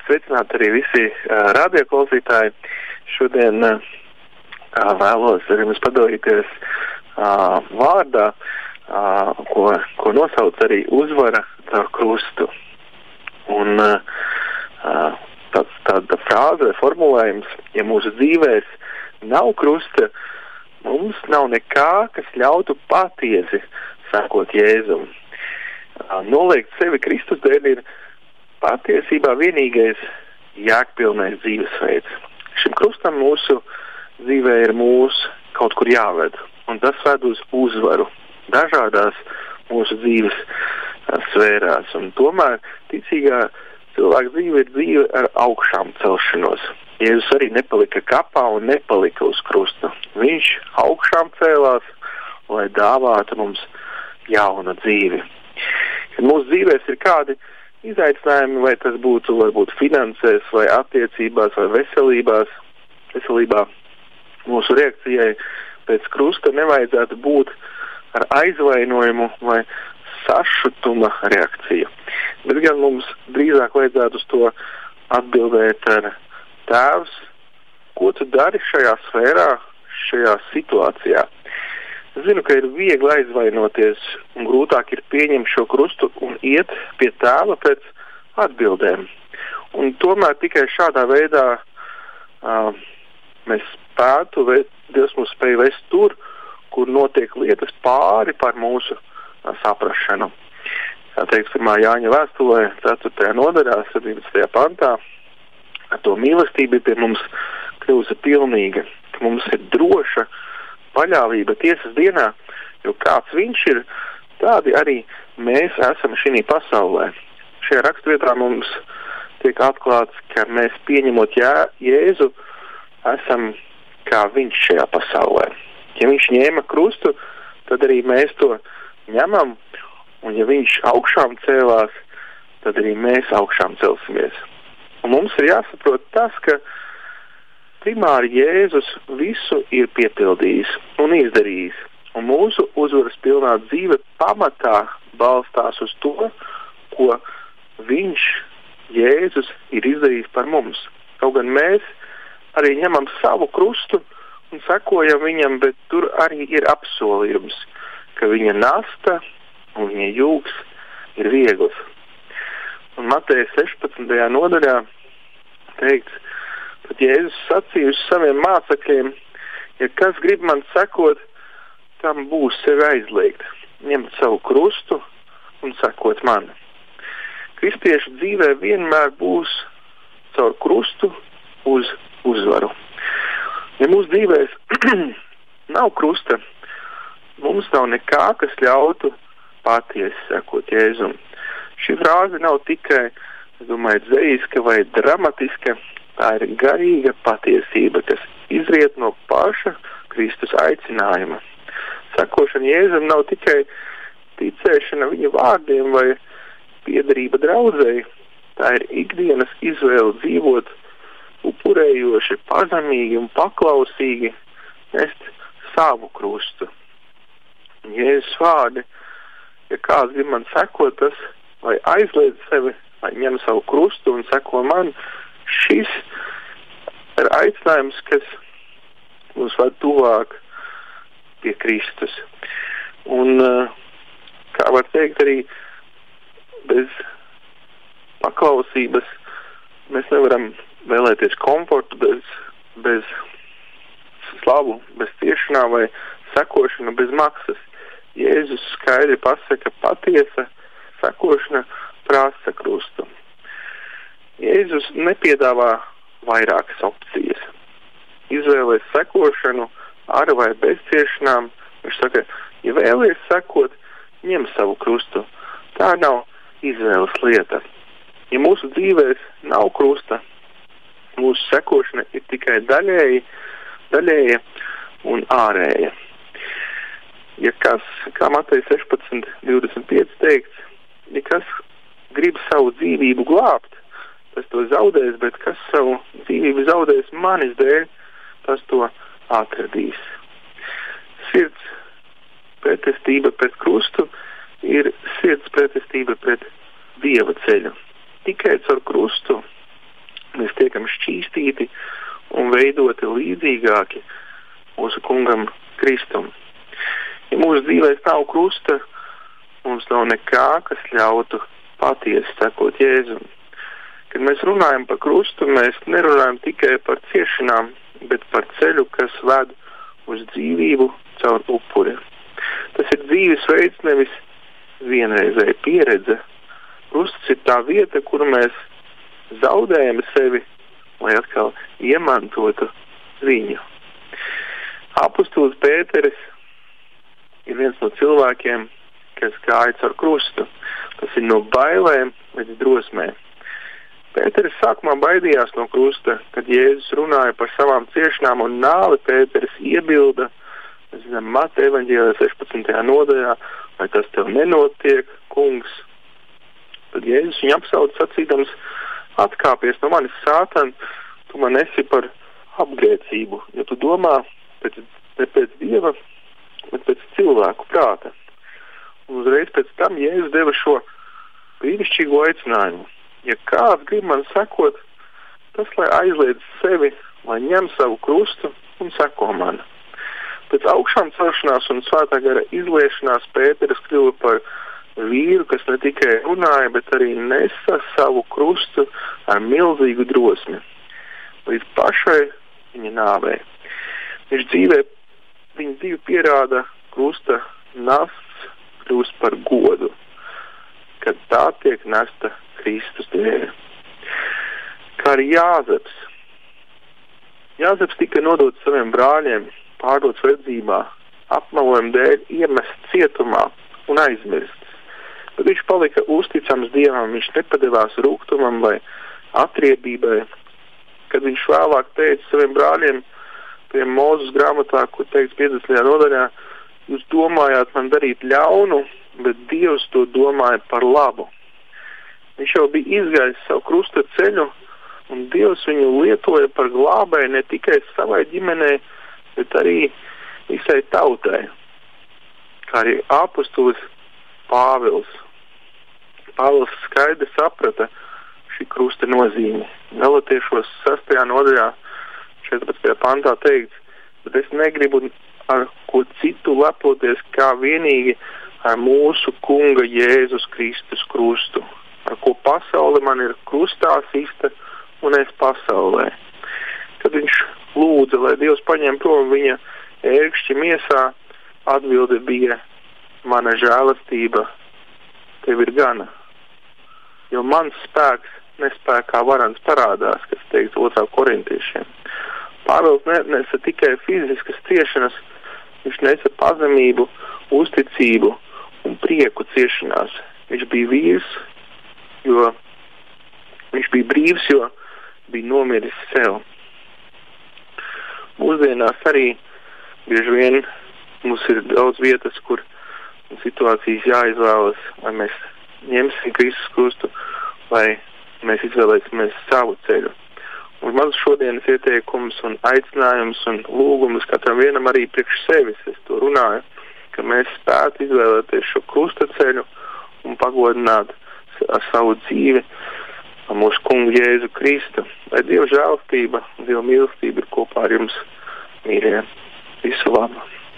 Sveicināti arī visi radioklausītāji. Šodien vēlos ar jums padalīties vārdā, ko nosauc arī uzvara caur krustu. Un tāda frāze, formulējums, ja mūsu dzīvēs nav krusta, mums nav nekā, kas ļautu patiesi sekot Jēzum. Noliegt sevi Kristus dēļ ir patiesībā vienīgais jēgpilnais dzīvesveids. Šim krustam mūsu dzīvē ir mūsu kaut kur jāved, un tas ved uz uzvaru dažādās mūsu dzīves sfērās. Un tomēr ticīgā cilvēka dzīve ir dzīve ar augšām celšanos. Jēzus arī nepalika kapā un nepalika uz krusta. Viņš augšām cēlās, lai dāvātu mums jaunu dzīvi. Kad mūsu dzīvēs ir kādi izaicinājumi, vai tas būtu varbūt finansēs, vai attiecībās, vai veselībā, mūsu reakcijai pēc krusta nevajadzētu būt ar aizvainojumu vai sašutuma reakciju. Bet gan mums drīzāk vajadzētu uz to atbildēt ar: Tēvs, ko tu dari šajā sfērā, šajā situācijā? Es zinu, ka ir viegli aizvainoties un grūtāk ir pieņemt šo krustu un iet pie Tēva pēc atbildēm. Un tomēr tikai šādā veidā mēs spētu, Dievs mūs spēj vest tur, kur notiek lietas pāri par mūsu saprašanu. Kā teiks 1. Jāņa vēstulē, 4. nodaļā, 17. pantā, ar to mīlestība pie mums kļūsa pilnīga, ka mums ir droša paļāvība tiesas dienā, jo kāds viņš ir, tādi arī mēs esam šī pasaulē. Šajā raksturvietā mums tiek atklāts, ka mēs pieņemot Jēzu, esam kā viņš šajā pasaulē. Ja viņš ņēma krustu, tad arī mēs to ņemam, un ja viņš augšām cēlās, tad arī mēs augšām celsimies. Un mums ir jāsaprot tas, ka primāri Jēzus visu ir piepildījis un izdarījis, un mūsu uzvaras pilnā dzīve pamatā balstās uz to, ko viņš, Jēzus, ir izdarījis par mums. Kaut gan mēs arī ņemam savu krustu un sekojam viņam, bet tur arī ir apsolījums, ka viņa nasta un viņa jūgs ir viegls. Un Mateja 16. nodaļā teikts, tad Jēzus sacīja uz saviem mācekļiem: ja kas grib man sekot, tam būs sevi aizliegt, ņemt savu krustu un sekot man. Kristiešu dzīvē vienmēr būs caur krustu uz uzvaru. Ja mūsu dzīvēs nav krusta, mums nav nekā, kas ļautu patiesi sekot Jēzum. Šī frāze nav tikai, es domāju, dzejiska vai dramatiska. Tā ir garīga patiesība, kas izriet no paša Kristus aicinājuma. Sekošana Jēzum nav tikai ticēšana viņa vārdiem vai piederība draudzei. Tā ir ikdienas izvēle dzīvot upurējoši, pazemīgi un paklausīgi, nest savu krustu. Jēzus vārdi, ja kāds grib man sekot, tas vai aizliedz sevi, vai ņem savu krustu un seko man, šis ir aicinājums, kas mūs ved tuvāk pie Kristus. Un, kā var teikt, arī bez paklausības mēs nevaram vēlēties komfortu, bez slavu, bez ciešanām vai sekošana bez maksas. Jēzus skaidri pasaka, patiesa sekošana prasa krustu. Jēzus nepiedāvā vairākas opcijas. Izvēlēs sekošanu ar vai bez ciešanām. Viņš saka, ja vēlies sekot, ņem savu krustu. Tā nav izvēles lieta. Ja mūsu dzīvēs nav krusta, mūsu sekošana ir tikai daļēja un ārēja. Ja kas, kā Mateja 16:25 teikts, ja kas grib savu dzīvību glābt, tas to zaudēs, bet kas savu dzīvību zaudēs manis dēļ, tas to atradīs. Sirds pretestība pret krustu ir sirds pretestība pret Dieva ceļu. Tikai caur krustu radīti un veidoti līdzīgāki mūsu kungam Kristum. Ja mūsu dzīvēs nav krusta, mums nav nekā, kas ļautu patiesi sekot Jēzum. Kad mēs runājam par krustu, mēs nerunājam tikai par ciešanām, bet par ceļu, kas ved uz dzīvību caur upuri. Tas ir dzīves veids, nevis vienreizēja pieredze. Krusts ir tā vieta, kur mēs zaudējam sevi, lai atkal iemantotu viņu. Apostols Pēteris ir viens no cilvēkiem, kas gāja caur krustu. Tas ir no bailēm līdz drosmē. Pēteris sākumā baidījās no krusta, kad Jēzus runāja par savām ciešanām un nāvi. Pēteris iebilda, mēs zinām, Mateja evaņģēlijā 16. nodaļā, vai tas tev nenotiek, kungs. Tad Jēzus viņu apsauc sacīdams, atkāpies no manis, Sātan, tu man esi par apgrēcību, jo tu domā ne pēc Dieva, bet pēc cilvēku prāta. Un uzreiz pēc tam Jēzus deva šo brīnišķīgo aicinājumu. Ja kāds grib man sekot, tas lai aizliedz sevi, lai ņem savu krustu un seko man. Pēc augšām celšanās un svētā gara izliešanās Pēteris kļuva par vīru, kas ne tikai runāja, bet arī nesa savu krustu ar milzīgu drosmi, līdz pašai viņa nāvei. Viņa dzīve pierāda krusta nasts kļūst par godu, kad tā tiek nesta Kristus dēļ. Kā arī Jāzeps. Jāzeps tika nodots saviem brāļiem, pārdots verdzībā, apmelojuma dēļ iemests cietumā un aizmirsts. Bet viņš palika uzticams Dievam, viņš nepadevās rūgtumam vai atriebībai. Kad viņš vēlāk teica saviem brāļiem pie Mūzes grāmatā, kur teikts 50. nodaļā, jūs domājāt man darīt ļaunu, bet Dievs to domāja par labu. Viņš jau bija izgājis savu krusta ceļu, un Dievs viņu lietoja par glābēju ne tikai savai ģimenei, bet arī visai tautai. Kā arī apostolis Pāvils. Pāvils skaidri saprata šī krusta nozīmi. Galatiešos 6. nodaļā 14. pantā teikts, bet es negribu ar ko citu lepoties, kā vienīgi ar mūsu kunga Jēzus Kristus krustu, ar ko pasaule man ir krustā sista un es pasaulē. Kad viņš lūdza, lai Dievs paņem prom viņa ērkšķi miesā, atbilde bija, mana žēlastība tev ir gana. Jo mans spēks nespēkā varans parādās, kas teikts 2. korintiešiem. Pāvils nesa tikai fiziskas ciešanas, viņš nesa pazemību, uzticību un prieku ciešanās. Viņš bija vīrs, jo viņš bija brīvs, jo bija nomiris sev. Mūsdienās arī bieži vien mums ir daudz vietas, kur situācijas jāizvēlas, vai mēs ņemsim Kristus krustu, vai mēs izvēlēsimies savu ceļu. Un mans šodienas ieteikums un aicinājums un lūgums katram vienam arī priekš sevis, es to runāju, ka mēs spētu izvēlēties šo krusta ceļu un pagodināt ar savu dzīvi ar mūsu kungu Jēzu Kristu. Lai Dieva žēlastība un Dieva mīlestība ir kopā ar jums, mīļie. Visu labu!